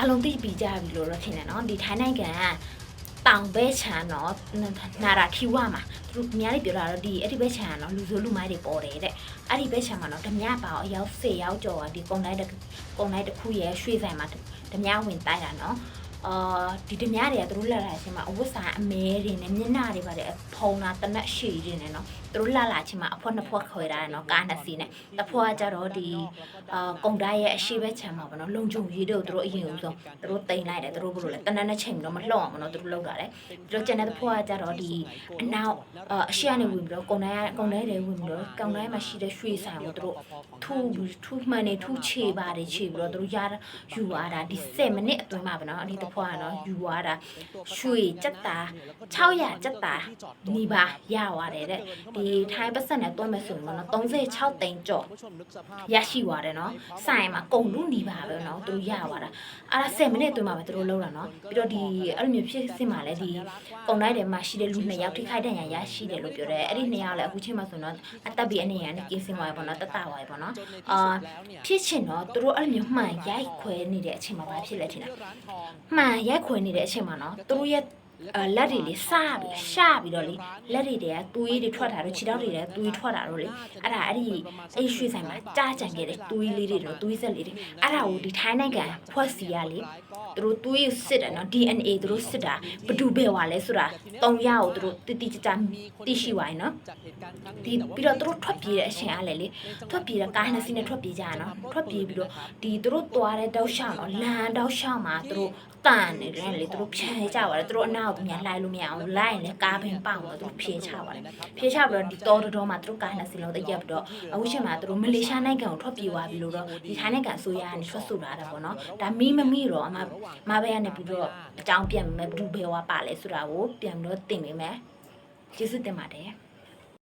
အလုံးတိပြီးကြပြီလို့တော့ထင်တယ်နော်ဒီထိုင်းနိုင်ငံကတောင်ဘဲချမ်းနော်နာရာခီဝါမှာသူတို့များလေးပြောတာတော့ဒီအဲ့ဒီဘဲချမ်းကနော်လူဆိုးလူမိုက်တွေပေါ်တယ်တဲ့အဲ့ဒီဘဲချမ်းမှာနော်ဓမြပါအရောက်10ရောက်ကျော်ဒီကုံတိုင်းတစ်ခုရဲ့ရွှေဆိုင်မှာဓမြဝင်တိုက်တာနော်ဒီဓမြတွေကသူတို့လာလာချင်းမှာအဝတ်စားအမဲတွေနဲ့မျက်နှာတွေပါတယ်ဖုံတာတနက်ရှည်တွေနဲ့နော်သူတို့လာလာချင်းမှာအဖွက်နှစ်ဖွက်ခွဲထားတယ်နော်ကားနှစ်စီးနဲ့တစ်ဖွက်ကကြတော့ဒီကုံတိုင်းရဲ့အရှိဘဲချမ်းမှာပေါ့နော်လုံချုံရေးတို့သူတို့အရင်ဦးဆုံးသူတို့တိန်လိုက်တယ်သူတို့ဘယ်လိုလဲတနက်နဲ့ချိန်တော့မလှော့အောင်နော်သူတို့လောက်တာလေပြီးတော့ကျန်တဲ့တစ်ဖွက်ကကြတော့ဒီအနောက်အရှိကနေဝင်ပြီးတော့ကုံတိုင်းတွေဝင်ပြီးတော့ကုံတိုင်းမှာရှိတဲ့ရွှေဆိုင်ကိုသူတို့ထူမှန်နေထူချေပါတယ်ချေပြီးတော့သူတို့ယူရတာဒီ10မိနစ်အတွင်းမှာပေါ့နော်အဲ့ဒီတစ်ဖွက်ကနော်ယူရတာရွှေစက်တာ600စက်တာနီးပါရပါတယ်တဲ့ဒီထိုင်းပတ်စံနဲ့တွန်းမယ်ဆိုရင်နော်36သိန်းကျော်ရရှိသွားတယ်နော်ဆိုင်မှာကုန်လူနီးပါပဲနော်သူတို့ရသွားတာအဲ့ဒါ10မိနစ်အတွင်းမှာပဲသူတို့လောက်တာနော်ပြီးတော့ဒီအဲ့လိုမျိုးဖြစ်စစ်မှာလဲဒီကုန်တိုင်းထဲမှာရှိတဲ့လူ2ယောက်ထိခိုက်ဒဏ်ရာရရှိတယ်လို့ပြောတယ်အဲ့ဒီ2ယောက်လည်းအခုချိန်မှာဆိုတော့အသက်ဘေးအနေနဲ့ကင်းစင်သွားပြီပေါ့နော်တတသွားပြီပေါ့နော်ဖြစ်ချင်တော့သူတို့အဲ့လိုမျိုးမှန်ရိုက်ခွဲနေတဲ့အချိန်မှာဘာဖြစ်လဲထင်တာမှန်ရိုက်ခွဲနေတဲ့အချိန်မှာနော်သူတို့ရဲ့လက်တွေလေးစားပြီးရှာပြီးတော့လေလက်တွေတည်းကသွေးတွေထွက်တာတို့ခြေထောက်တွေတည်းသွေးထွက်တာတို့လေအဲ့ဒါအဲ့ရွှေဆိုင်မှာကြားကြံခဲ့တဲ့သွေးလေးတွေတို့သွေးဆက်လေးတွေအဲ့ဒါကိုဒီထိုင်းနိုင်ငံဖွဲ့စီရလေသူတို့သွေးစစ်တယ်နော် DNA သူတို့စစ်တာဘဒူဘယ်ဝါလဲဆိုတာ3ယောက်ကိုသူတို့တိကျသိရှိသွားရင်နော်ဒီပြီးတော့သူတို့ထွက်ပြေးတဲ့အချိန်အားလေထွက်ပြေးတဲ့ကားနှစ်စီးနဲ့ထွက်ပြေးကြရနော်ထွက်ပြေးပြီးတော့ဒီသူတို့သွားတဲ့တောက်ရှောင်းနော်လမ်းတောက်ရှောင်းမှာသူတို့တန်နေတယ်လေသူတို့ဖြဲကြပါတယ်သူတို့အနောက်ကိုပြန်လိုက်လို့မရအောင်လိုက်ရင်လည်းကားပင်ပေါက်တော့သူတို့ဖြဲချပါတယ်ဖြဲချပြီးတော့ဒီတော်မှာသူတို့ကားနှစ်စီးလုံးတရက်ပြီးတော့အခုချိန်မှာသူတို့မလေးရှားနိုင်ငံကိုထွက်ပြေးသွားပြီလို့တော့ဒီထိုင်းနိုင်ငံအစိုးရကနေထွက်ဆိုထားတာပေါ့နော်ဒါမီးမမိတော့မဘဲကနေပြီးတော့အကြောင်းပြန်မယ်ဘယ်သူဘယ်ဝါပါလဲဆိုတာကိုပြန်ပြီးတော့တင်ပေးမယ်ကျေးဇူးတင်ပါတယ်